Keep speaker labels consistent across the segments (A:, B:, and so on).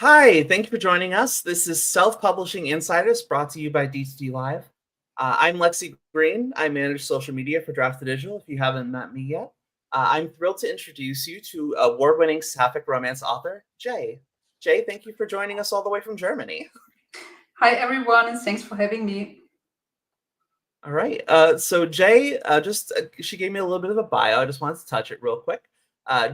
A: Hi, thank you for joining us. This is Self-Publishing Insiders brought to you by DTD Live. I'm Lexi Green. I manage social media for Draft to Digital, if you haven't met me yet. I'm thrilled to introduce you to award-winning Sapphic romance author, Jay. Jay, thank you for joining us all the way from Germany.
B: Hi, everyone, and thanks for having me.
A: All right. So Jay, she gave me a little bit of a bio. I just wanted to touch it real quick.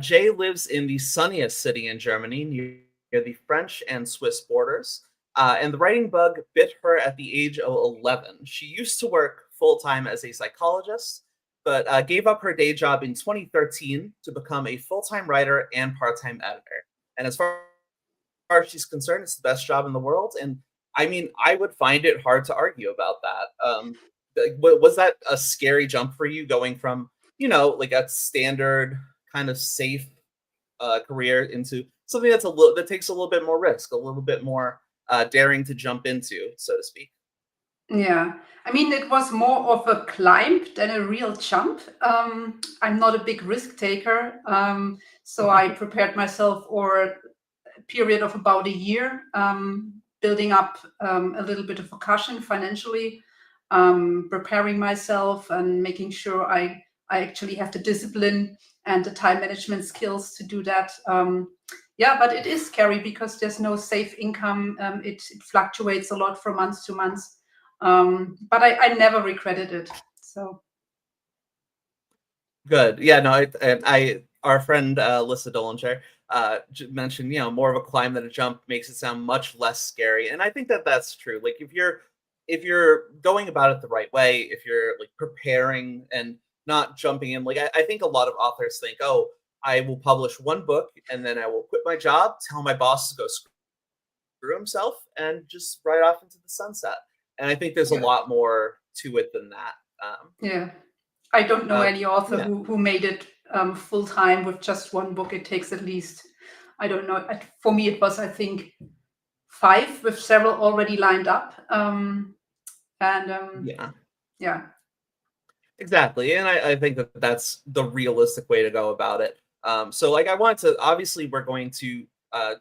A: Jay lives in the sunniest city in Germany, near the French and Swiss borders. And the writing bug bit her at the age of 11. She used to work full time as a psychologist, but gave up her day job in 2013 to become a full time writer and part time editor. And as far as she's concerned, it's the best job in the world. And I mean, I would find it hard to argue about that. Was that a scary jump for you going from, like a standard kind of safe career into something that takes a little bit more risk, a little bit more daring to jump into, so to speak?
B: Yeah, I mean, it was more of a climb than a real jump. I'm not a big risk taker, so I prepared myself for a period of about a year, building up a little bit of a cushion financially, preparing myself and making sure I actually have the discipline and the time management skills to do that. Yeah, but it is scary because there's no safe income. It fluctuates a lot from month to month. But I never regretted it. So
A: Good. Yeah, no, our friend Lissa Dollinger mentioned, more of a climb than a jump makes it sound much less scary, and I think that that's true. Like if you're going about it the right way, if you're like preparing and not jumping in, like I think a lot of authors think, oh, I will publish one book and then I will quit my job, tell my boss to go screw himself, and just ride off into the sunset. And I think there's a
B: yeah,
A: lot more to it than that.
B: yeah. I don't know any author
A: Yeah.
B: who made it full time with just one book. It takes at least, I don't know. For me, it was, I think, 5 with several already lined up. And
A: Yeah.
B: yeah,
A: Exactly, and I think that that's the realistic way to go about it. So, like, I wanted to obviously we're going to,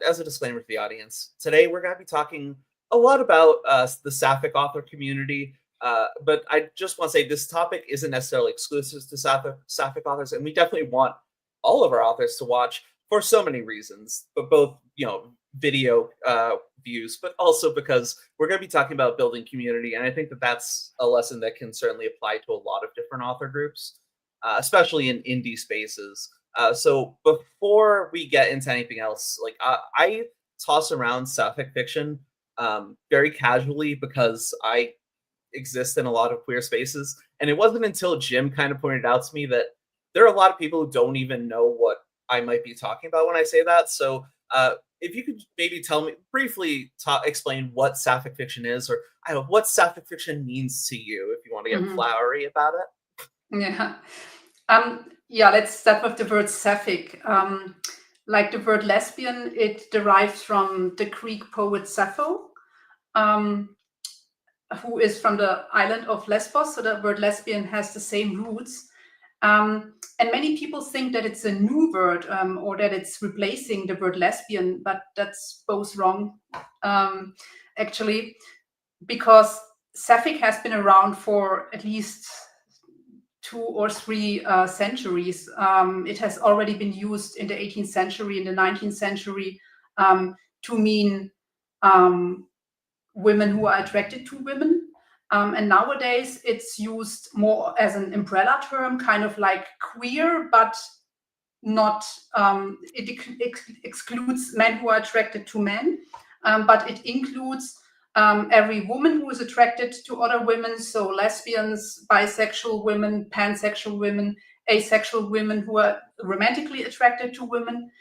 A: as a disclaimer to the audience, today we're going to be talking a lot about the Sapphic author community. But I just want to say this topic isn't necessarily exclusive to Sapphic authors, and we definitely want all of our authors to watch for so many reasons, but both video views, but also because we're going to be talking about building community. And I think that that's a lesson that can certainly apply to a lot of different author groups, especially in indie spaces. So before we get into anything else, like I toss around Sapphic fiction very casually because I exist in a lot of queer spaces. And it wasn't until Jim kind of pointed out to me that there are a lot of people who don't even know what I might be talking about when I say that. So if you could maybe tell me briefly, explain what Sapphic fiction is, or I don't know, what Sapphic fiction means to you, if you want to get
B: mhm,
A: flowery about it.
B: yeah. Yeah, let's start with the word Sapphic. Like the word lesbian, it derives from the Greek poet Sappho, um, who is from the island of Lesbos. So the word lesbian has the same roots. And many people think that it's a new word, or that it's replacing the word lesbian, but that's both wrong, actually, because Sapphic has been around for at least 2 or 3 centuries. It has already been used in the 18th century, in the 19th century, to mean women who are attracted to women. And nowadays it's used more as an umbrella term, kind of like queer, but not, it excludes men who are attracted to men, but it includes every woman who is attracted to other women. So lesbians, bisexual women, pansexual women, asexual women who are romantically attracted to women.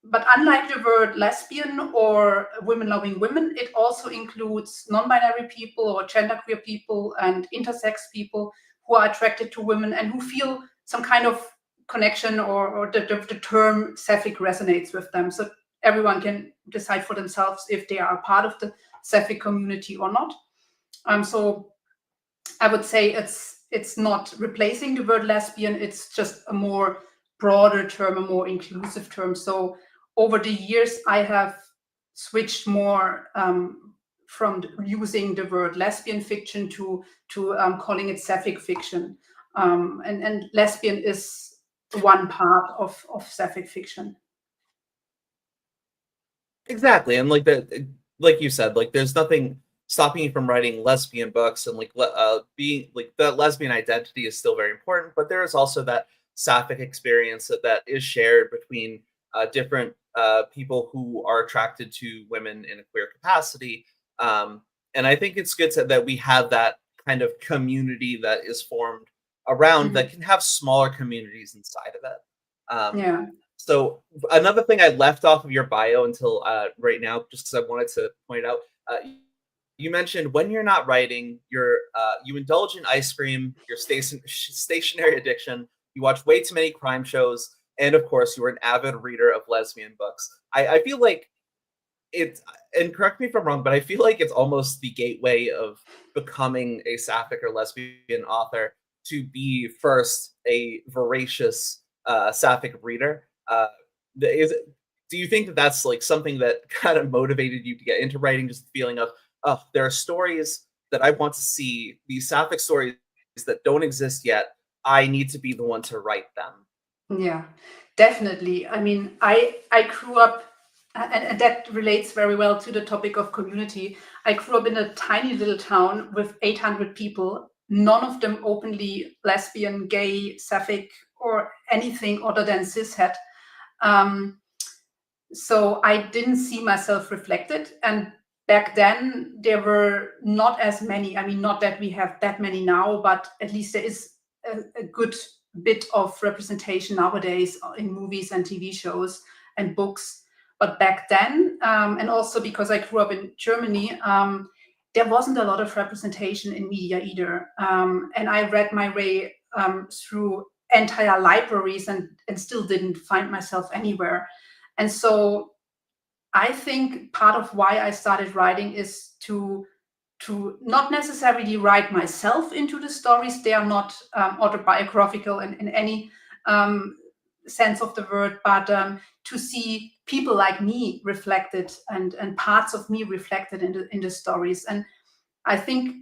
B: But unlike the word lesbian or women loving women, it also includes non-binary people or genderqueer people and intersex people who are attracted to women and who feel some kind of connection, or the term Sapphic resonates with them. So everyone can decide for themselves if they are a part of the Sapphic community or not. So I would say it's not replacing the word lesbian, it's just a more broader term, a more inclusive term. So over the years, I have switched more from using the word lesbian fiction to calling it sapphic fiction, and lesbian is one part of sapphic fiction.
A: Exactly, and like like you said, like there's nothing stopping you from writing lesbian books, and like being like that lesbian identity is still very important, but there is also that sapphic experience that is shared between different people who are attracted to women in a queer capacity. Um, and I think it's good that we have that kind of community that is formed around
B: Mhm.
A: that can have smaller communities inside of it.
B: Yeah.
A: So another thing I left off of your bio until right now, just because I wanted to point out, uh, you mentioned when you're not writing, you indulge in ice cream, your stationary addiction, you watch way too many crime shows, and of course, you are an avid reader of lesbian books. I feel like it's, and correct me if I'm wrong, but I feel like it's almost the gateway of becoming a sapphic or lesbian author to be first a voracious sapphic reader. Is do you think that that's like something that kind of motivated you to get into writing? Just the feeling of, oh, there are stories that I want to see, these sapphic stories that don't exist yet. I need to be the one to write them.
B: Yeah, definitely. I mean, I grew up, and that relates very well to the topic of community. I grew up in a tiny little town with 800 people, none of them openly lesbian, gay, sapphic, or anything other than cishet. Um, so I didn't see myself reflected. And back then, there were not as many. I mean, not that we have that many now, but at least there is a good bit of representation nowadays in movies and TV shows and books. But back then, and also because I grew up in Germany, there wasn't a lot of representation in media either. And I read my way through entire libraries and still didn't find myself anywhere. And so I think part of why I started writing is to not necessarily write myself into the stories. They are not autobiographical in any um, sense of the word, but to see people like me reflected and parts of me reflected in the stories. And I think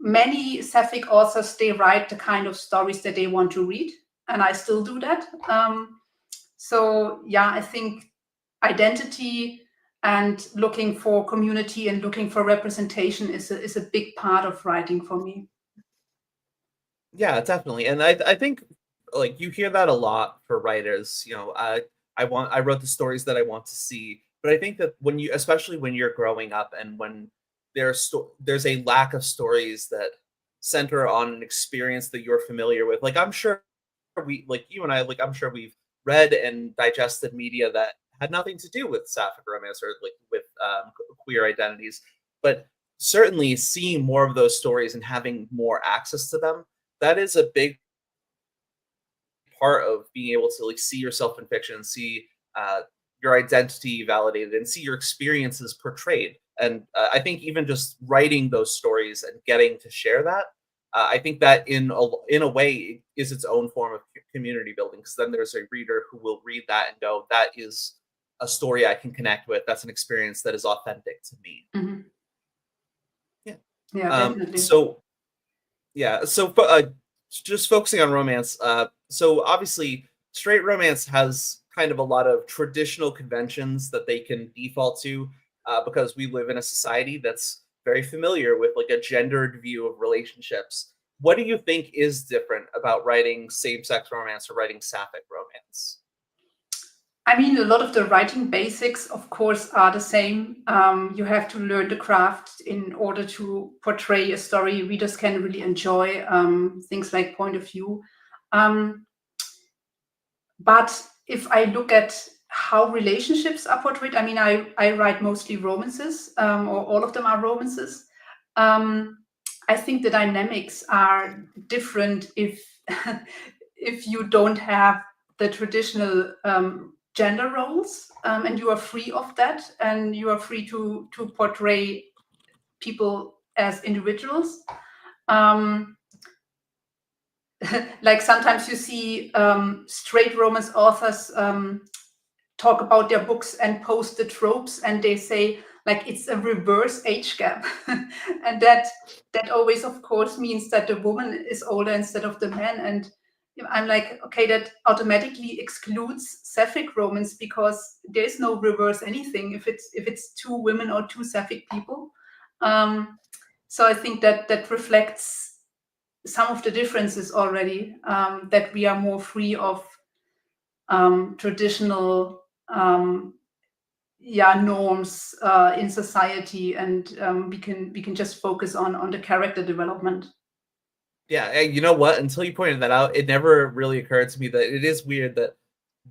B: many sapphic authors, they write the kind of stories that they want to read, and I still do that. So yeah, I think identity and looking for community and looking for representation is a big part of writing for me.
A: Yeah, definitely. And I think like you hear that a lot for writers, I wrote the stories that I want to see. But I think that when you, especially when you're growing up and when there's a lack of stories that center on an experience that you're familiar with. Like I'm sure we, like you and I, like I'm sure we've read and digested media that had nothing to do with sapphic romance or like with queer identities. But certainly seeing more of those stories and having more access to them, that is a big part of being able to like see yourself in fiction and see your identity validated and see your experiences portrayed. And I think even just writing those stories and getting to share that, I think that in a way is its own form of community building, because then there's a reader who will read that and go, that is a story I can connect with. That's an experience that is authentic to me.
B: Mhm.
A: Yeah.
B: Yeah,
A: Um,
B: definitely.
A: so Yeah, just focusing on romance. So obviously, straight romance has kind of a lot of traditional conventions that they can default to, because we live in a society that's very familiar with like a gendered view of relationships. What do you think is different about writing same-sex romance or writing sapphic romance?
B: I mean, a lot of the writing basics, of course, are the same. You have to learn the craft in order to portray a story readers can really enjoy, things like point of view. Um, But if I look at how relationships are portrayed, I mean, I write mostly romances, or all of them are romances. Um, I think the dynamics are different if if you don't have the traditional gender roles, and you are free of that, and you are free to portray people as individuals. Um, like sometimes you see straight romance authors talk about their books and post the tropes, and they say like it's a reverse age gap, and that always, of course, means that the woman is older instead of the man. And I'm like, okay, that automatically excludes sapphic romance, because there is no reverse anything if it's two women or two sapphic people. So I think that reflects some of the differences already, that we are more free of traditional norms in society, and we can just focus on the character development.
A: Yeah, and you know what? Until you pointed that out, it never really occurred to me that it is weird that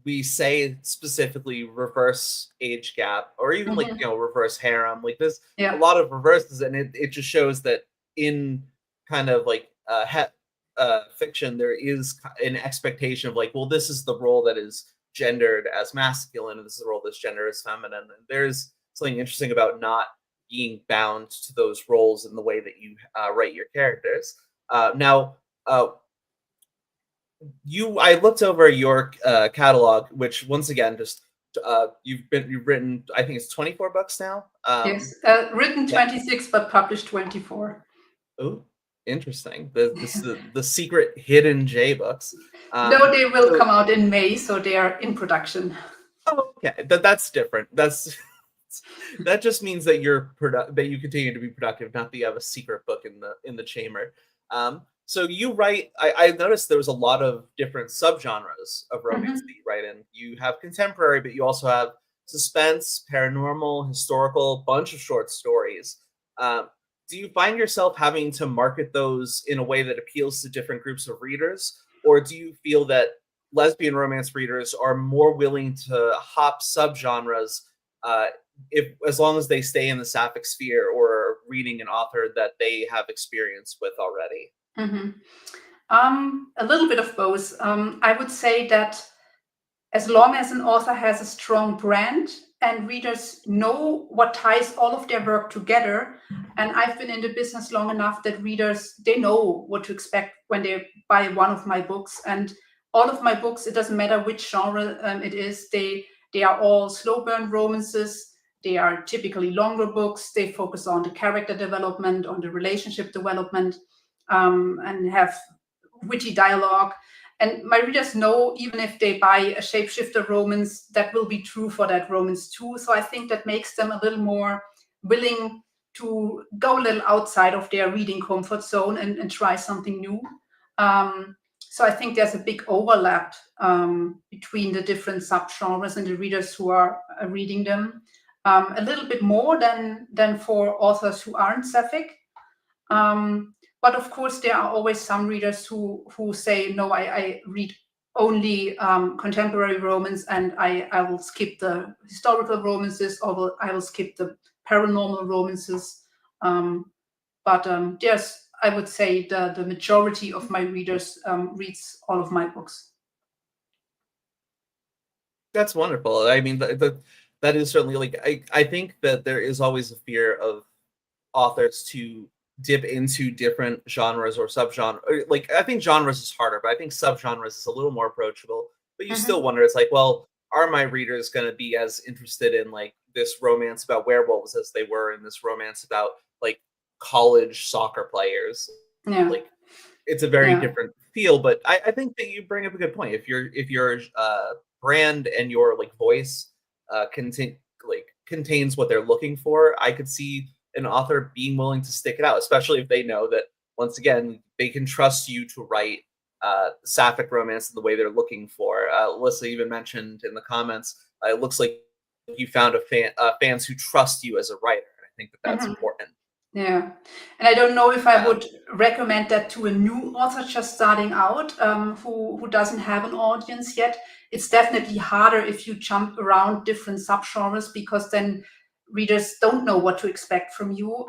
A: we say specifically reverse age gap, or even like,
B: Mhm.
A: reverse harem. Like there's a
B: Yeah.
A: lot of reverses, and it just shows that in kind of like fiction, there is an expectation of like, well, this is the role that is gendered as masculine, and this is the role that's gendered as feminine. And there's something interesting about not being bound to those roles in the way that you write your characters. Now, I looked over your catalog, which once again, just you've written, I think it's 24 books now.
B: Yes. Written
A: Yeah.
B: 26, but published 24.
A: Oh, interesting. The secret hidden J books.
B: No, they will
A: So
B: come out in May, so they are in production.
A: oh, okay, that's different. That just means that that you continue to be productive, not that you have a secret book in the chamber. So you write. I noticed there was a lot of different subgenres of romance that
B: Mhm.
A: you write in. You have contemporary, but you also have suspense, paranormal, historical, bunch of short stories. Um, do you find yourself having to market those in a way that appeals to different groups of readers, or do you feel that lesbian romance readers are more willing to hop subgenres uh, if as long as they stay in the sapphic sphere or reading an author that they have experience with already?
B: Mhm. A little bit of both. I would say that as long as an author has a strong brand and readers know what ties all of their work together, and I've been in the business long enough that readers, they know what to expect when they buy one of my books. And all of my books, it doesn't matter which genre it is, they are all slow burn romances. They are typically longer books. They focus on the character development, on the relationship development, and have witty dialogue. And my readers know, even if they buy a shapeshifter romance, that will be true for that romance too. So I think that makes them a little more willing to go a little outside of their reading comfort zone and try something new. So I think there's a big overlap between the different subgenres and the readers who are reading them. A little bit more than for authors who aren't sapphic. But of course, there are always some readers who say, no, I read only contemporary romance, and I will skip the historical romances, or I will skip the paranormal romances. But there's, I would say, the majority of my readers reads all of my books.
A: That's wonderful. I mean, that is certainly like I think that there is always a fear of authors to dip into different genres or subgenre. Like I think genres is harder, but I think subgenres is a little more approachable. But you still
B: Mhm.
A: wonder, it's like, well, are my readers going to be as interested in like this romance about werewolves as they were in this romance about like college soccer players?
B: Yeah,
A: Like it's a very
B: yeah.
A: different feel, but I think that you bring up a good point. If your brand and your like voice contains what they're looking for, I could see an author being willing to stick it out, especially if they know that once again they can trust you to write sapphic romance in the way they're looking for. Alyssa even mentioned in the comments, it looks like you found fans who trust you as a writer, and I think that that's
B: Mhm.
A: important.
B: Yeah, and I don't know if I
A: Um,
B: would recommend that to a new author just starting out, who doesn't have an audience yet. It's definitely harder if you jump around different subgenres, because then readers don't know what to expect from you.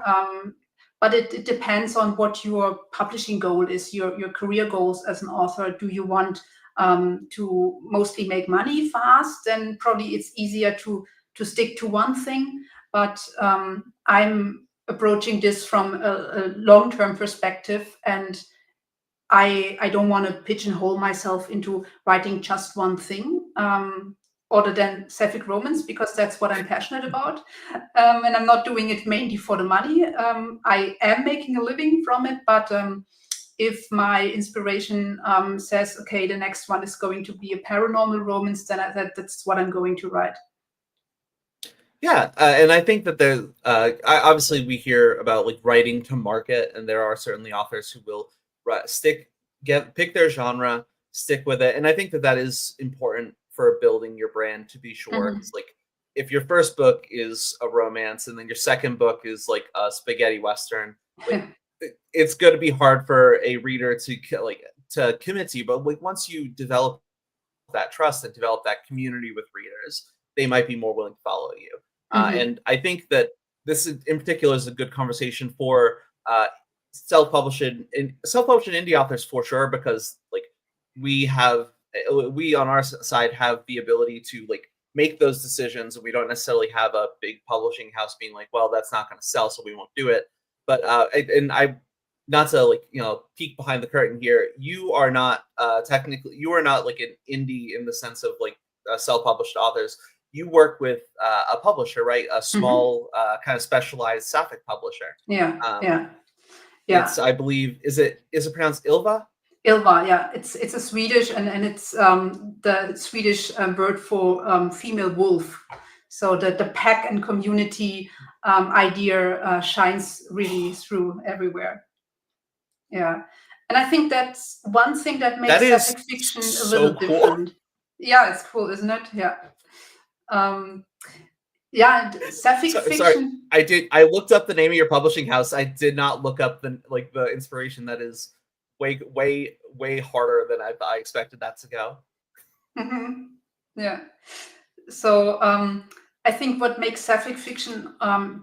B: But it depends on what your publishing goal is, your career goals as an author. Do you want to mostly make money fast? Then probably it's easier to stick to one thing. But I'm approaching this from a long-term perspective, and I don't want to pigeonhole myself into writing just one thing. other than Sapphic romance, because that's what I'm passionate about. And I'm not doing it mainly for the money. I am making a living from it, but if my inspiration says, okay, the next one is going to be a paranormal romance, then that's what I'm going to write.
A: Yeah, and I think that there, obviously, we hear about like writing to market, and there are certainly authors who will pick their genre, stick with it, and I think that that is important for building your brand. To be sure,
B: Mm-hmm.
A: it's like if your first book is a romance, and then your second book is like a spaghetti western, like it's going to be hard for a reader to commit to you. But like once you develop that trust and develop that community with readers, they might be more willing to follow you.
B: Mm-hmm.
A: And I think that this in particular is a good conversation for self-publishing indie authors for sure, because like we on our side have the ability to like make those decisions, and we don't necessarily have a big publishing house being like, well, that's not going to sell, so we won't do it. But and I not to like peek behind the curtain here, you are not you are not like an indie in the sense of like self-published authors. You work with a publisher, right? A small kind of specialized Sapphic publisher.
B: Yeah,
A: um
B: yeah.
A: I believe, is it pronounced Ilva?
B: Ilva, yeah, it's a Swedish, and it's the Swedish word for female wolf. So the pack and community idea shines really through everywhere. Yeah, and I think that's one thing that
A: That
B: makes
A: is
B: Sapphic fiction a
A: so
B: little
A: cool.
B: different. Yeah, it's cool, isn't it? Yeah. Yeah, and Sapphic
A: Sorry,
B: fiction.
A: I looked up the name of your publishing house. I did not look up the inspiration. That is way harder than I expected that to go.
B: Mm-hmm. Yeah. So I think what makes Sapphic fiction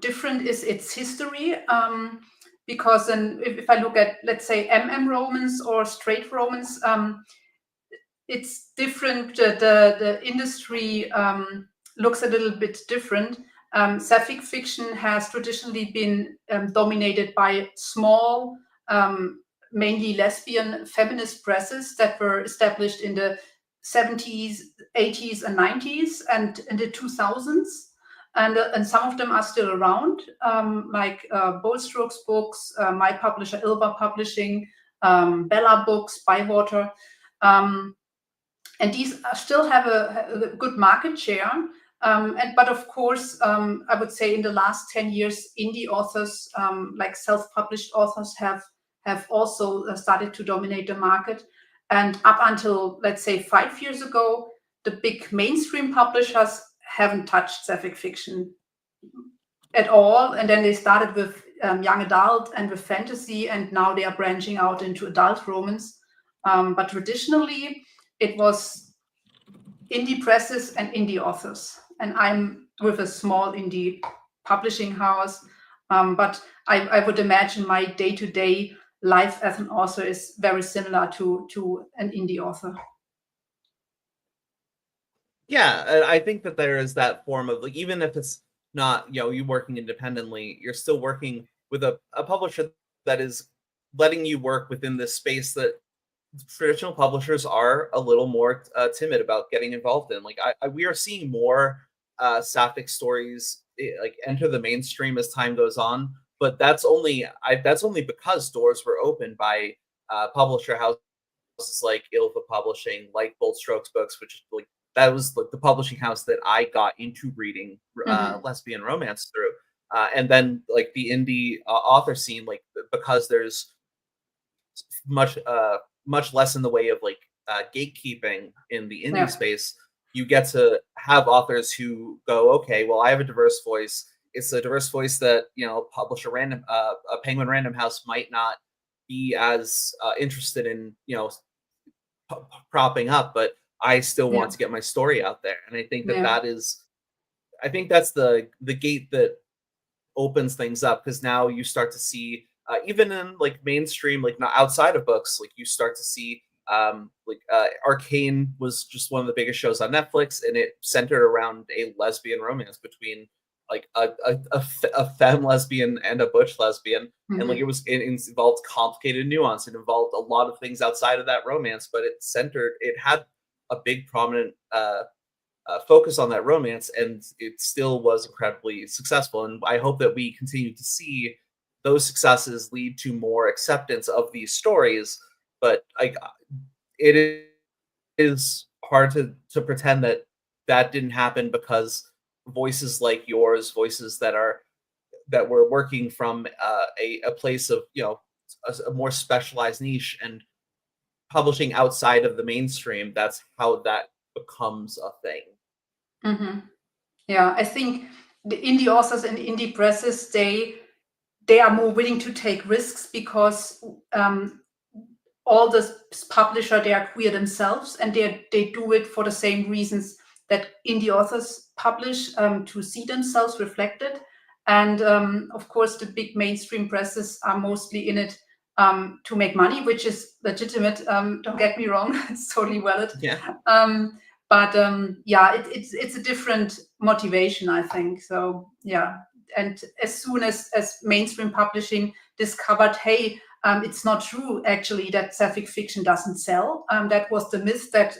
B: different is its history. Because then if I look at, let's say, romance or straight romance, it's different. The industry looks a little bit different. Sapphic fiction has traditionally been dominated by small, mainly lesbian feminist presses that were established in the 70s, 80s, and 90s, and in the 2000s. And some of them are still around, like Bold Strokes Books, my publisher, Ilva Publishing, Bella Books, Bywater. And these still have a good market share. But of course, I would say in the last 10 years, indie authors, like self-published authors, have also started to dominate the market. And up until, let's say, 5 years ago, the big mainstream publishers haven't touched Sapphic fiction at all. And then they started with young adult and with fantasy, and now they are branching out into adult romance. But traditionally, it was indie presses and indie authors. And I'm with a small indie publishing house. But I would imagine my day-to-day life as an author is very similar to an indie author.
A: Yeah, and I think that there is that form of like, even if it's not you working independently, you're still working with a publisher that is letting you work within this space that traditional publishers are a little more timid about getting involved in. Like we are seeing more Sapphic stories like enter the mainstream as time goes on, but that's only because doors were opened by publisher houses like Ilva Publishing, like Bold Strokes Books, which is like that was like the publishing house that I got into reading lesbian romance through. And then like the indie author scene, like because there's much less in the way of like gatekeeping in the indie space, you get to have authors who go, okay, well, I have a diverse voice. It's a diverse voice that publish a Penguin Random House might not be as interested in propping up, but I still want to get my story out there. And I think I think that's the gate that opens things up, because now you start to see even in like mainstream, like not outside of books, like you start to see Arcane was just one of the biggest shows on Netflix, and it centered around a lesbian romance between like a femme lesbian and a butch lesbian. And like it involved complicated nuance. It involved a lot of things outside of that romance, but it had a big prominent focus on that romance, and it still was incredibly successful. And I hope that we continue to see those successes lead to more acceptance of these stories. But like, it is hard to pretend that that didn't happen because voices like yours, voices that were working from a place of, a more specialized niche and publishing outside of the mainstream, that's how that becomes a thing.
B: Mm-hmm. Yeah, I think the indie authors and indie presses, they are more willing to take risks because all the publisher, they are queer themselves, and they do it for the same reasons that indie authors publish, to see themselves reflected. And of course, the big mainstream presses are mostly in it to make money, which is legitimate. Don't get me wrong; it's totally valid.
A: Yeah.
B: But yeah, it's a different motivation, I think. So yeah, and as soon as mainstream publishing discovered, hey, it's not true actually that Sapphic fiction doesn't sell. That was the myth that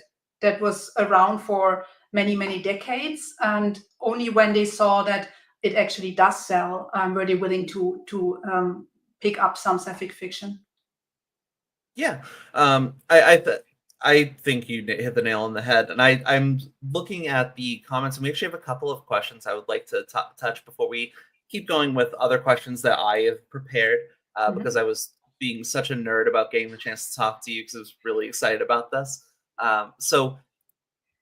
B: was around for many decades, and only when they saw that it actually does sell, were they willing to pick up some Sapphic fiction.
A: Yeah. I think you hit the nail on the head, and I'm looking at the comments, and we actually have a couple of questions I would like to touch before we keep going with other questions that I have prepared, because I was being such a nerd about getting the chance to talk to you because I was really excited about this. So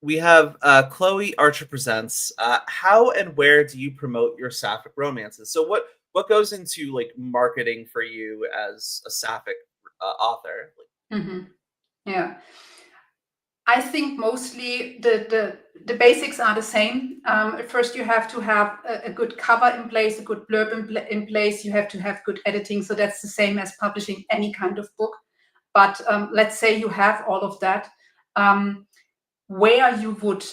A: we have Chloe Archer presents. How and where do you promote your Sapphic romances? So what goes into like marketing for you as a Sapphic author?
B: Yeah, I think mostly the basics are the same. First, you have to have a good cover in place, a good blurb in place. You have to have good editing. So that's the same as publishing any kind of book. But let's say you have all of that. Where you would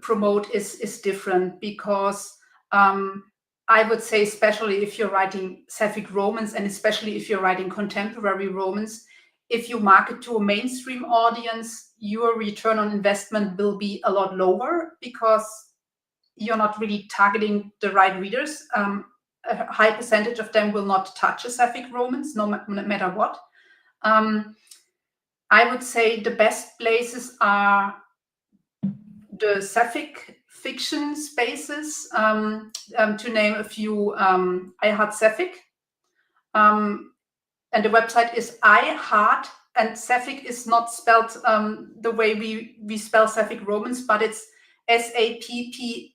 B: promote is different, because I would say, especially if you're writing Sapphic romance, and especially if you're writing contemporary romance, if you market to a mainstream audience, your return on investment will be a lot lower because you're not really targeting the right readers. A high percentage of them will not touch a Sapphic romance, no matter what. I would say the best places are the Sapphic fiction spaces. To name a few, I Heart Sapphic. And the website is I Heart, and Sapphic is not spelled the way we spell Sapphic romance, but it's SAPPHFIC.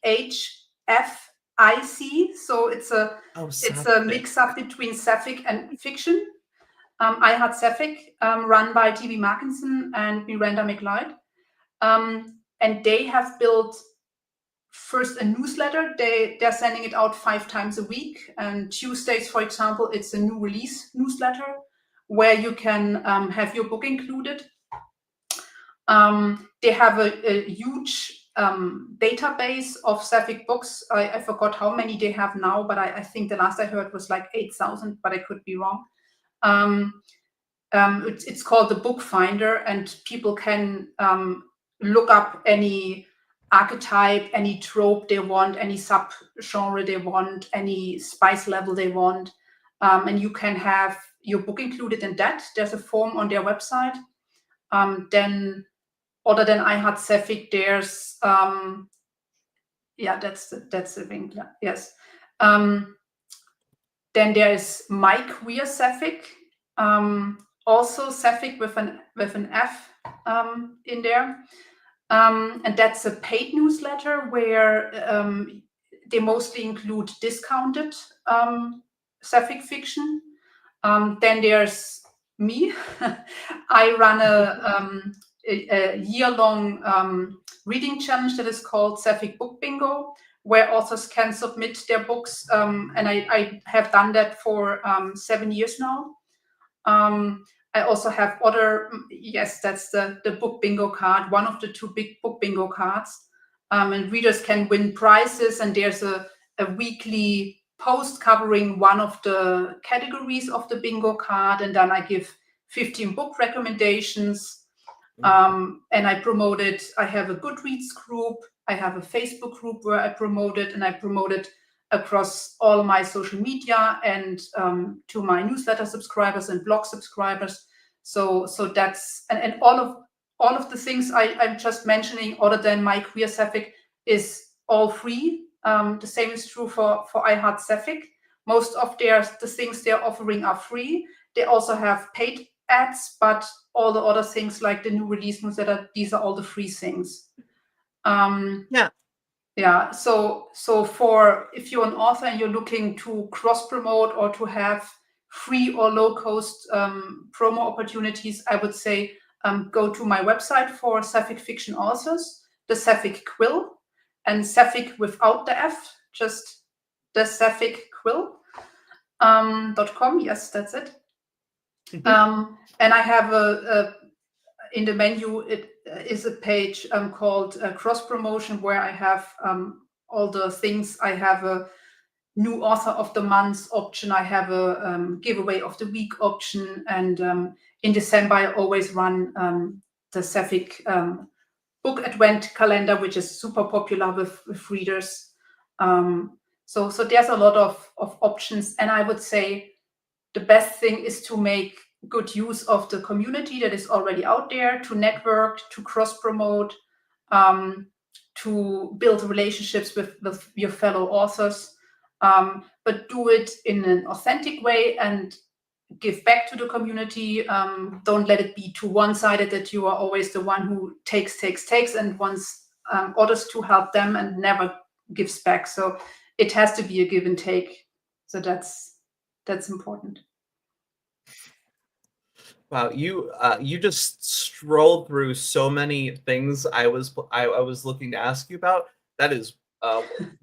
B: So it's a mix up between Sapphic and fiction. I Heart Sapphic, run by T.B. Markinson and Miranda McLeod. And they have built first a newsletter. They're sending it out 5 times a week. And Tuesdays, for example, it's a new release newsletter where you can have your book included. They have a huge database of Sapphic books. I forgot how many they have now, but I think the last I heard was like 8,000, but I could be wrong. It's called the Book Finder, and people can look up any archetype, any trope they want, any subgenre they want, any spice level they want, and you can have your book included in that. There's a form on their website. Then, other than I Heart Sapphic, there's yeah, that's the thing. Yeah, yes. Then there is My Queer Sapphic. Also Sapphic with an F in there. And that's a paid newsletter where they mostly include discounted Sapphic fiction. Then there's me. I run a year-long reading challenge that is called Sapphic Book Bingo, where authors can submit their books. And I have done that for 7 years now. I also have other, yes, that's the book bingo card, one of the 2 big book bingo cards. And readers can win prizes, and there's a weekly post covering one of the categories of the bingo card, and then I give 15 book recommendations. And I promote it. I have a Goodreads group. I have a Facebook group where I promote it, and I promote it across all my social media and to my newsletter subscribers and blog subscribers. So that's and all of the things I'm just mentioning, other than my queer Sapphic, is all free. The same is true for I Heart Sapphic. Most of the things they're offering are free. They also have paid ads, but all the other things like the new release newsletter, these are all the free things. Yeah. So for if you're an author and you're looking to cross promote or to have free or low cost promo opportunities, I would say go to my website for Sapphic fiction authors, the Sapphic Quill, and Sapphic without the F, just the Sapphic Quill .com. Yes, that's it. And I have in the menu, it is a page called cross promotion, where I have all the things. I have a new author of the month option. I have a giveaway of the week option. And in December, I always run the Sapphic book advent calendar, which is super popular with readers. So there's a lot of options. And I would say the best thing is to make good use of the community that is already out there, to network, to cross promote, to build relationships with your fellow authors, but do it in an authentic way and give back to the community. Don't let it be too one-sided, that you are always the one who takes and wants others to help them and never gives back. So it has to be a give and take. So that's important.
A: Wow, you just strolled through so many things I was looking to ask you about. That is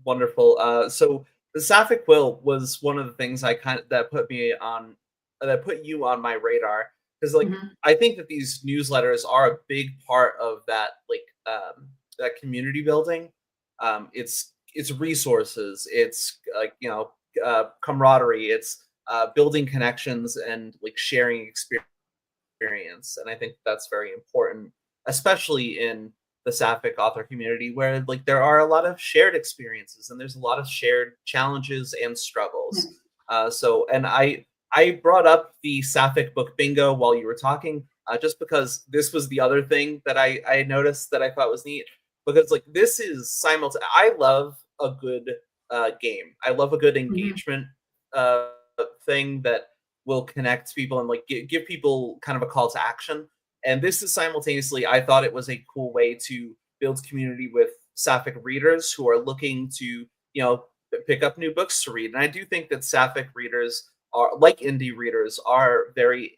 A: wonderful. So the Sapphic Quill was one of the things that put you on my radar, because I think that these newsletters are a big part of that that community building. It's resources, it's camaraderie, it's building connections and sharing experience. And I think that's very important, especially in the Sapphic author community, where there are a lot of shared experiences and there's a lot of shared challenges and struggles. And I brought up the Sapphic book bingo while you were talking, just because this was the other thing that I noticed that I thought was neat, because this is simultaneous. I love a good game. I love a good engagement thing that will connect people and give people kind of a call to action. And this is simultaneously, I thought it was a cool way to build community with Sapphic readers who are looking to, pick up new books to read. And I do think that Sapphic readers are, like indie readers, are very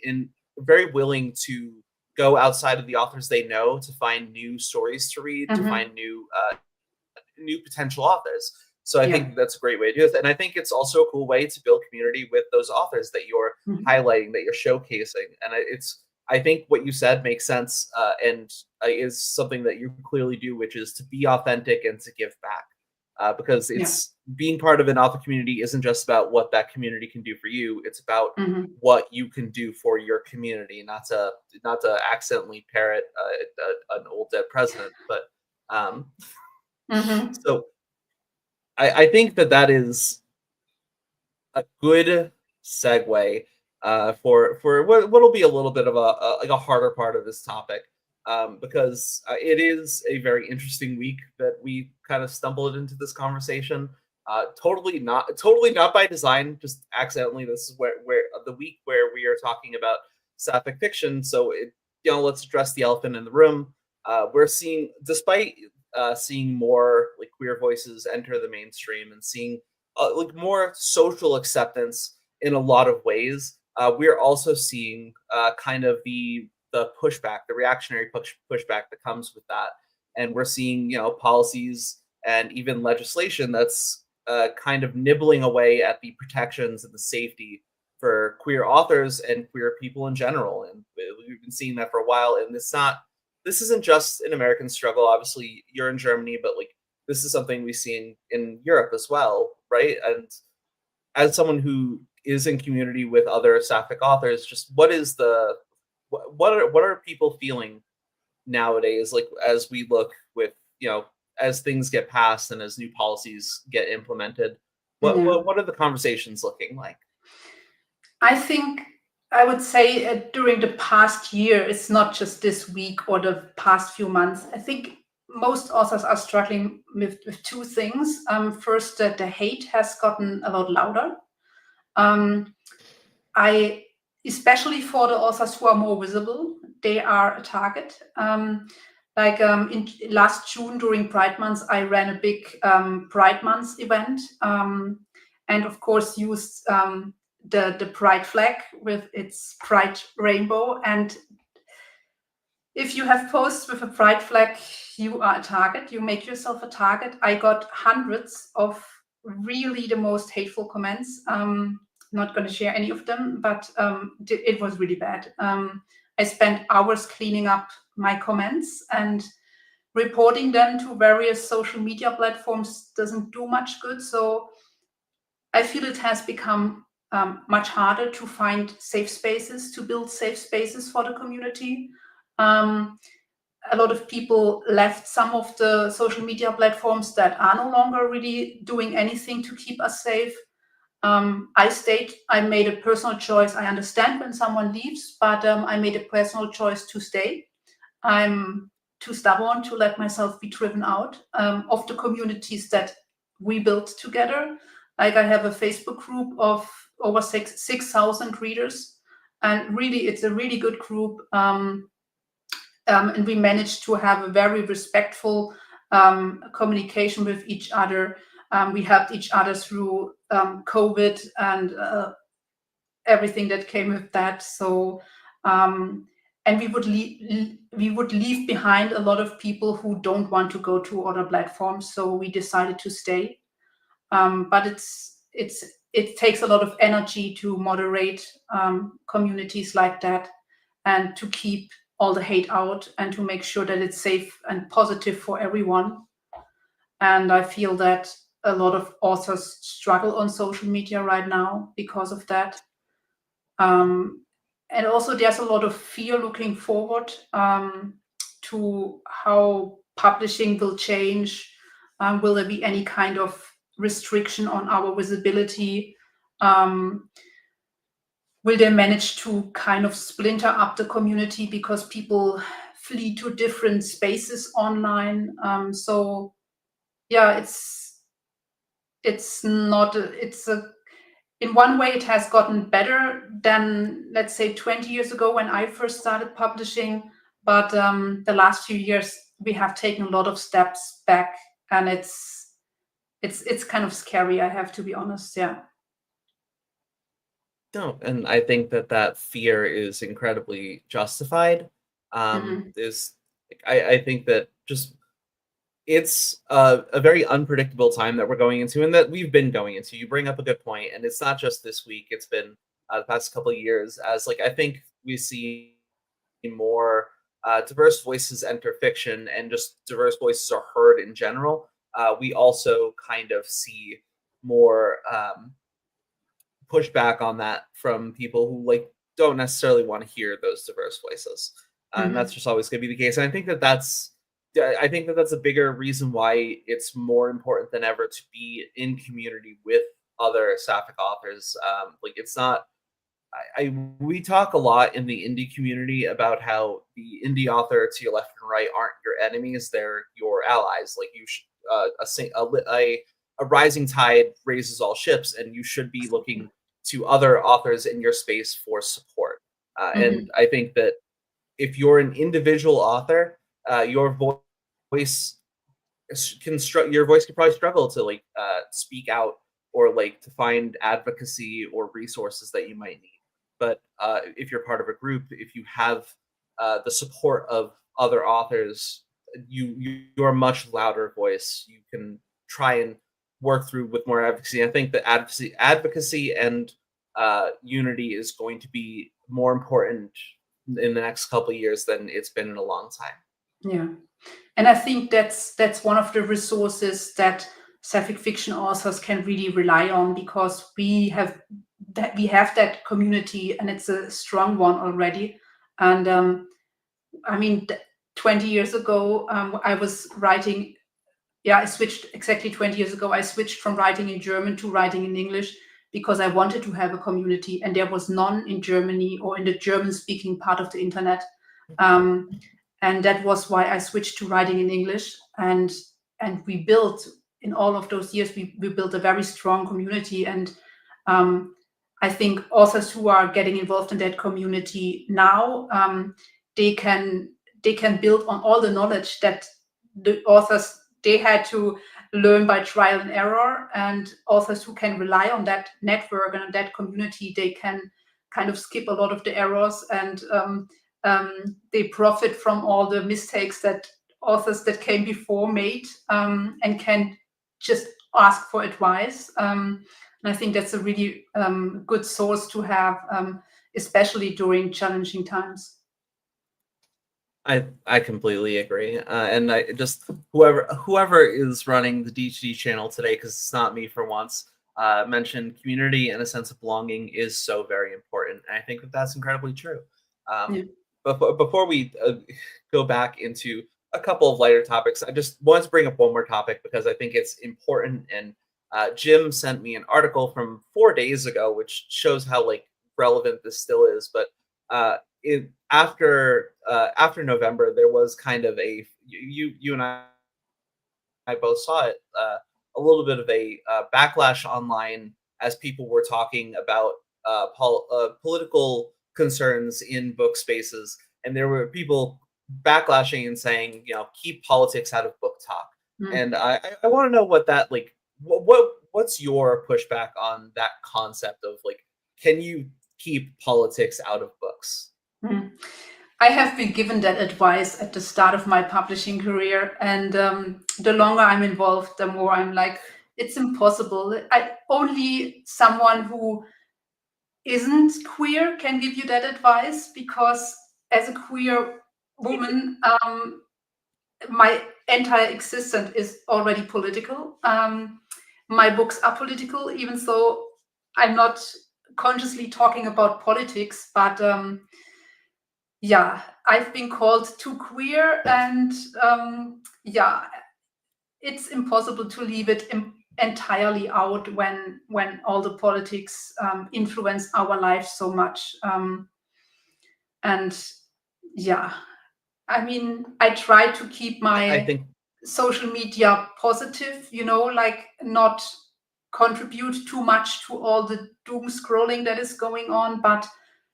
A: willing to go outside of the authors they know to find new stories to read, to find new potential authors. So I think that's a great way to do it. And I think it's also a cool way to build community with those authors that you're highlighting, that you're showcasing. And I think what you said makes sense, and is something that you clearly do, which is to be authentic and to give back. Because it's being part of an author community isn't just about what that community can do for you. It's about what you can do for your community, not to accidentally parrot an old dead president. But so I think that is a good segue for what'll be a little bit of a harder part of this topic, because it is a very interesting week that we kind of stumbled into this conversation. Totally not by design, just accidentally. This is where the week where we are talking about Sapphic fiction. So let's address the elephant in the room. We're seeing, despite seeing more queer voices enter the mainstream and seeing more social acceptance in a lot of ways, we're also seeing kind of the pushback, the reactionary pushback that comes with that. And we're seeing policies and even legislation that's kind of nibbling away at the protections and the safety for queer authors and queer people in general. And we've been seeing that for a while. And this isn't just an American struggle. Obviously, you're in Germany, but this is something we see in Europe as well, right? And as someone who is in community with other Sapphic authors, just what are people feeling nowadays, like as we look with, as things get passed and as new policies get implemented,
B: Yeah.
A: what are the conversations looking like?
B: I think I would say during the past year, it's not just this week or the past few months. I think most authors are struggling with two things. First, that the hate has gotten a lot louder. I, especially for the authors who are more visible, they are a target. In last June during Pride Month, I ran a big Pride Month event, and of course used the Pride flag with its Pride rainbow. And if you have posts with a Pride flag, you are a target. You make yourself a target. I got hundreds of really the most hateful comments. Not going to share any of them, but it was really bad. I spent hours cleaning up my comments, and reporting them to various social media platforms doesn't do much good. So I feel it has become much harder to find safe spaces, to build safe spaces for the community. A lot of people left some of the social media platforms that are no longer really doing anything to keep us safe. I stayed. I made a personal choice. I understand when someone leaves, but I made a personal choice to stay. I'm too stubborn to let myself be driven out of the communities that we built together. Like, I have a Facebook group of over 6,000 readers, and really, it's a really good group. And we managed to have a very respectful communication with each other. We helped each other through COVID and everything that came with that. So, and we would leave behind a lot of people who don't want to go to other platforms. So we decided to stay. But it takes a lot of energy to moderate communities like that, and to keep all the hate out, and to make sure that it's safe and positive for everyone. And I feel that a lot of authors struggle on social media right now because of that. And also there's a lot of fear looking forward to how publishing will change. Will there be any kind of restriction on our visibility? Will they manage to kind of splinter up the community because people flee to different spaces online? So yeah, it's not it's a in one way it has gotten better than, let's say, 20 years ago when I first started publishing, but the last few years we have taken a lot of steps back, and it's kind of scary, I have to be honest. Yeah.
A: No, and I think that fear is incredibly justified.
B: Mhm.
A: Is I think that just it's a very unpredictable time that we're going into, and that we've been going into. You bring up a good point, and it's not just this week. It's been the past couple of years. As like I think we see more diverse voices enter fiction, and just diverse voices are heard in general. We also kind of see more push back on that from people who like don't necessarily want to hear those diverse voices, and that's
B: Mhm.
A: just always going to be the case. And I think that that's a bigger reason why it's more important than ever to be in community with other Sapphic authors. Like it's not. We talk a lot in the indie community about how the indie author to your left and right aren't your enemies; they're your allies. Like you should a rising tide raises all ships, and you should be looking to other authors in your space for support. And
B: Mhm.
A: I think that if you're an individual author, your voice your voice could probably struggle to like speak out or like to find advocacy or resources that you might need. But if you're part of a group, if you have the support of other authors, you're a much louder voice. You can try and work through with more advocacy. I think that advocacy and unity is going to be more important in the next couple of years than it's been in a long time.
B: Yeah. And I think that's one of the resources that sapphic fiction authors can really rely on, because we have that community, and it's a strong one already. And I mean, 20 years ago, I was writing. Yeah, I switched exactly 20 years ago. I switched from writing in German to writing in English because I wanted to have a community, and there was none in Germany or in the German-speaking part of the internet. And that was why I switched to writing in English. And we built, in all of those years, we built a very strong community. And I think authors who are getting involved in that community now, they can build on all the knowledge that the authors they had to learn by trial and error, and authors who can rely on that network and that community, they can kind of skip a lot of the errors, and they profit from all the mistakes that authors that came before made, and can just ask for advice. And I think that's a really good source to have, especially during challenging times.
A: I completely agree, and I just whoever is running the DHD channel today, because it's not me for once, mentioned community and a sense of belonging is so very important, and I think that that's incredibly true.
B: Yeah.
A: But before we go back into a couple of lighter topics, I just want to bring up one more topic because I think it's important. And Jim sent me an article from 4 days ago, which shows how like relevant this still is. But after November, there was kind of you and I both saw it, a little bit of a backlash online as people were talking about political concerns in book spaces, and there were people backlashing and saying, keep politics out of book talk. And I want to know what that like. What's your pushback on that concept of like, can you keep politics out of books?
B: I have been given that advice at the start of my publishing career, and the longer I'm involved, the more I'm like, it's impossible. Only someone who isn't queer can give you that advice, because as a queer woman, my entire existence is already political. My books are political, even though I'm not consciously talking about politics, but yeah, I've been called too queer, and yeah, it's impossible to leave it entirely out when all the politics influence our lives so much. And yeah, I mean, I try to keep
A: I
B: my
A: think
B: social media positive, like not contribute too much to all the doom scrolling that is going on, but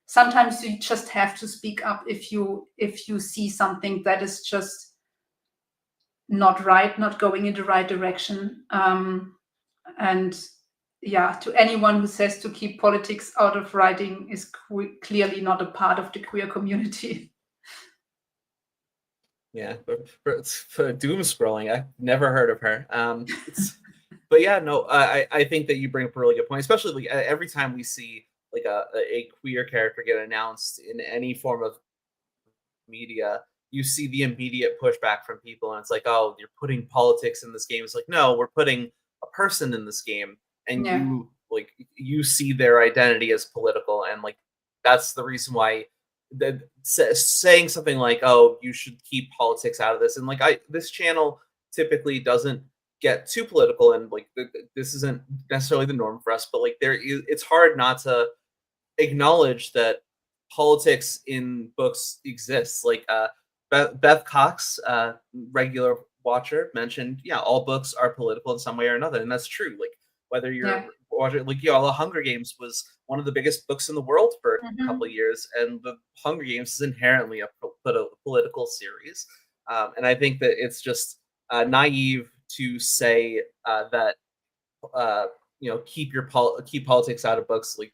B: sometimes you just have to speak up if you see something that is just not right, not going in the right direction. And yeah, to anyone who says to keep politics out of writing is clearly not a part of the queer community.
A: Yeah, for doom scrolling, I've never heard of her. But yeah, no, I think that you bring up a really good point, especially like every time we see like a queer character get announced in any form of media, you see the immediate pushback from people, and it's like, oh, you're putting politics in this game. It's like, no, we're putting a person in this game, and
B: Yeah.
A: you see their identity as political, and like that's the reason why saying something like, oh, you should keep politics out of this, and like this channel typically doesn't get too political, and like this isn't necessarily the norm for us, but like it's hard not to acknowledge that politics in books exists. Like Beth Cox, regular watcher, mentioned, yeah, all books are political in some way or another, and that's true. Like whether you're watching, like The Hunger Games was one of the biggest books in the world for a couple of years, and the Hunger Games is inherently a political series, and I think that it's just naive to say that keep politics out of books. Like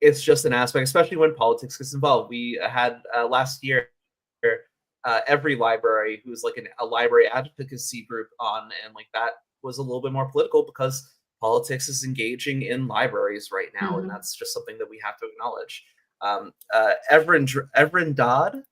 A: it's just an aspect, especially when politics gets involved. We had last year every library who's like a library advocacy group on, and like that was a little bit more political because politics is engaging in libraries right now, and that's just something that we have to acknowledge. Everin Dodd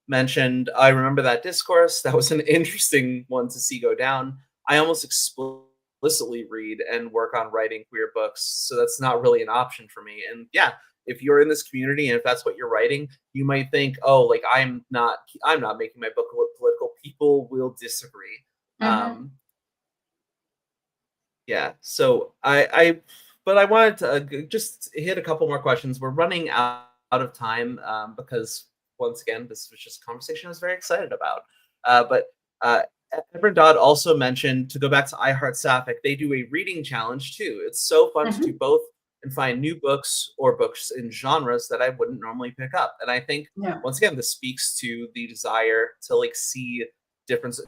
A: mentioned, I remember that discourse. That was an interesting one to see go down. I almost explicitly read and work on writing queer books, so that's not really an option for me. And yeah, if you're in this community and if that's what you're writing, you might think, oh, like I'm not making my book political. People will disagree.
B: Mm-hmm.
A: Yeah. So but I wanted to just hit a couple more questions. We're running out of time because once again, this was just a conversation I was very excited about. But Edward Dodd also mentioned, to go back to I Heart Sapphic, they do a reading challenge too. It's so fun to do
B: Mm-hmm.
A: both and find new books or books in genres that I wouldn't normally pick up. And I think
B: Yeah.
A: once again, this speaks to the desire to like see different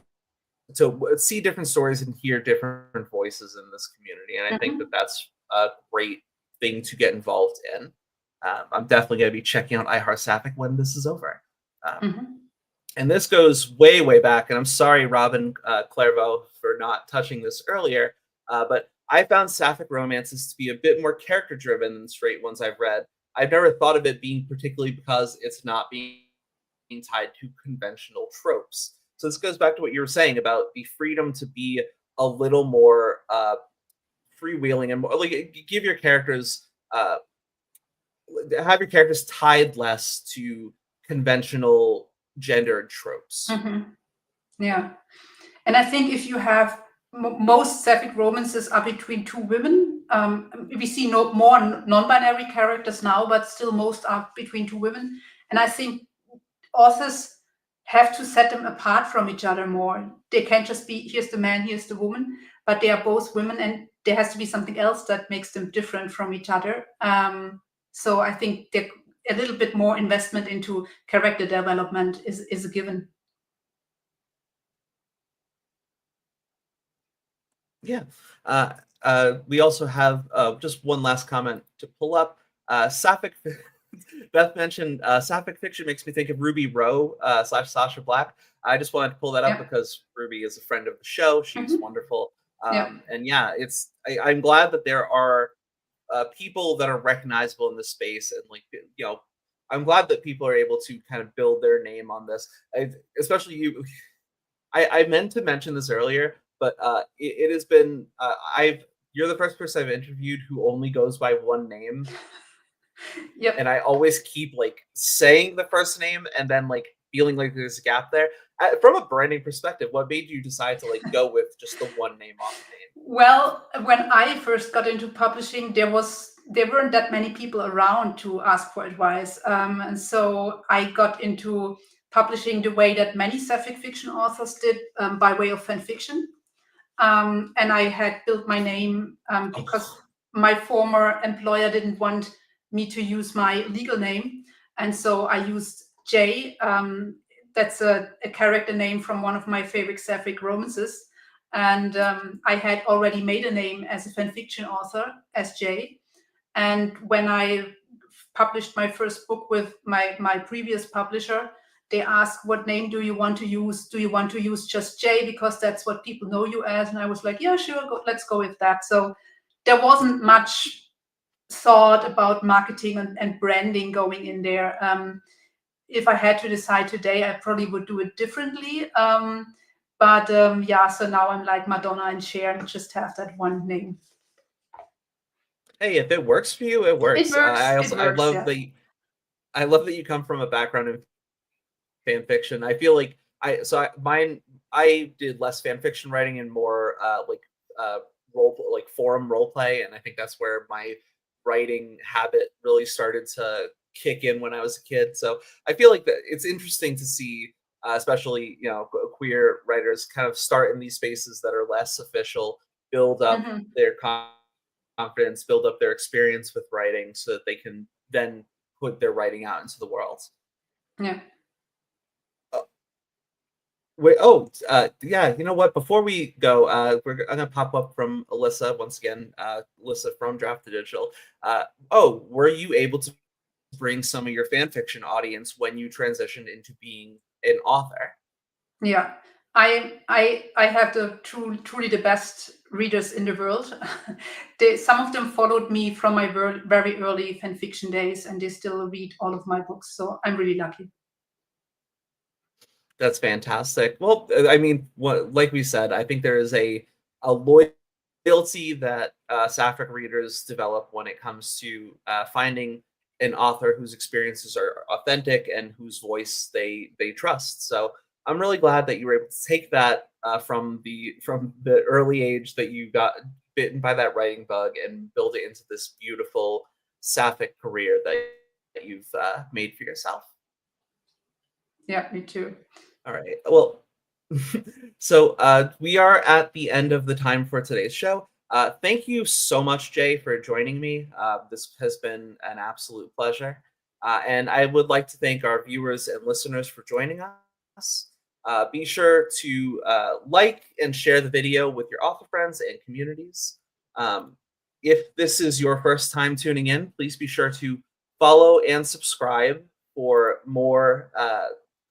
A: see different stories and hear different voices in this community. And I think that
B: Mm-hmm.
A: that's a great thing to get involved in. I'm definitely going to be checking out I Heart Sapphic when this is over. Um,
B: Mm-hmm.
A: and this goes way, way back. And I'm sorry, Robin Clairvaux, for not touching this earlier. But I found Sapphic romances to be a bit more character driven than straight ones I've read. I've never thought of it being particularly because it's not being tied to conventional tropes. So this goes back to what you were saying about the freedom to be a little more freewheeling and more, like give your characters have your characters tied less to conventional gendered tropes.
B: Mm-hmm. Yeah. And I think if you have most sapphic romances are between two women. We see more non-binary characters now, but still most are between two women. And I think authors have to set them apart from each other more. They can't just be, here's the man, here's the woman, but they are both women, and there has to be something else that makes them different from each other. So I think a little bit more investment into character development is a given.
A: Yeah. We also have just one last comment to pull up. Sapphic, Beth mentioned Sapphic fiction makes me think of Ruby Rowe / Sasha Black. I just wanted to pull that up
B: Yeah.
A: because Ruby is a friend of the show. She's
B: Hmm.
A: wonderful.
B: Yeah.
A: And yeah, I'm glad that there are people that are recognizable in this space, and like I'm glad that people are able to kind of build their name on this. Especially you. I meant to mention this earlier, but it has been I've you're the first person I've interviewed who only goes by one name, and
B: Yep.
A: I always keep like saying the first name and then like feeling like there's a gap there. From a branding perspective, what made you decide to like go with just the one name on the name?
B: Well, when I first got into publishing, there weren't that many people around to ask for advice, and so I got into publishing the way that many sapphic fiction authors did, by way of fan fiction. And I had built my name because
A: Oh,
B: my former employer didn't want me to use my legal name, and so I used J. That's a character name from one of my favorite sapphic romances, and I had already made a name as a fan fiction author as J. And when I published my first book with my previous publisher, they asked, what name do you want to use? Do you want to use just J because that's what people know you as? And I was like, yeah, sure, let's go with that. So there wasn't much thought about marketing and branding going in there. If I had to decide today, I probably would do it differently. But yeah, so now I'm like Madonna and Cher and just have that one name.
A: hey, if it works for you, it
B: It
A: works.
B: works.
A: I
B: It
A: also
B: works. Yeah.
A: I love that you come from a background in fan fiction. I feel like I did less fan fiction writing and more uh like forum role play, and I think that's where my writing habit really started to kick in when I was a kid. So I feel like that it's interesting to see, especially queer writers kind of start in these spaces that are less official, build up
B: Hmm.
A: their confidence, build up their experience with writing, so that they can then put their writing out into the world.
B: Yeah.
A: Wait, yeah, you know what? Before we go, I'm gonna pop up from Alyssa once again. Alyssa from Draft to Digital. Were you able to bring some of your fan fiction audience when you transitioned into being an author?
B: Yeah, I have the truly the best readers in the world. Some of them followed me from my very early fan fiction days, and they still read all of my books. So I'm really lucky.
A: That's fantastic. Well, I mean, like we said, I think there is a loyalty that Sapphic readers develop when it comes to finding an author whose experiences are authentic and whose voice they trust. So I'm really glad that you were able to take that from the early age that you got bitten by that writing bug and build it into this beautiful Sapphic career that you've made for yourself.
B: Yeah, me too.
A: All right. Well, so we are at the end of the time for today's show. Thank you so much, Jay, for joining me. This has been an absolute pleasure. And I would like to thank our viewers and listeners for joining us. Be sure to like and share the video with your author friends and communities. If this is your first time tuning in, please be sure to follow and subscribe for more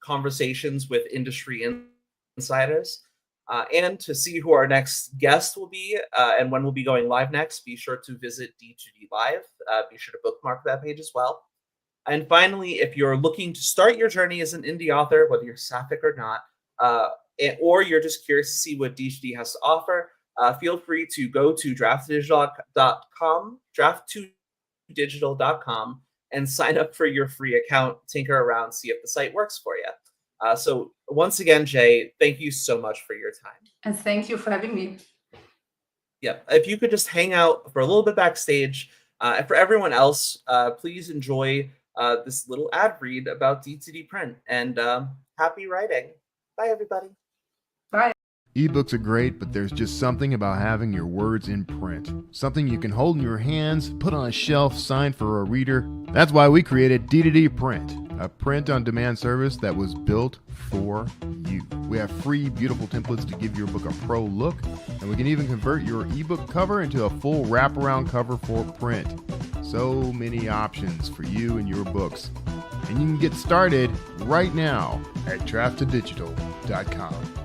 A: conversations with industry insiders. And to see who our next guest will be and when we'll be going live next, be sure to visit D2D Live. Be sure to bookmark that page as well. And finally, if you're looking to start your journey as an indie author, whether you're Sapphic or not, or you're just curious to see what D2D has to offer, feel free to go to draft2digital.com, and sign up for your free account, tinker around, see if the site works for you. So once again, Jay, thank you so much for your time.
B: And thank you for having me.
A: Yeah, if you could just hang out for a little bit backstage. And for everyone else, please enjoy this little ad read about D2D print. And happy writing. Bye, everybody.
B: Bye.
C: Ebooks are great, but there's just something about having your words in print. Something you can hold in your hands, put on a shelf, sign for a reader. That's why we created D2D Print, a print-on-demand service that was built for you. We have free, beautiful templates to give your book a pro look, and we can even convert your ebook cover into a full wraparound cover for print. So many options for you and your books. And you can get started right now at draft2digital.com.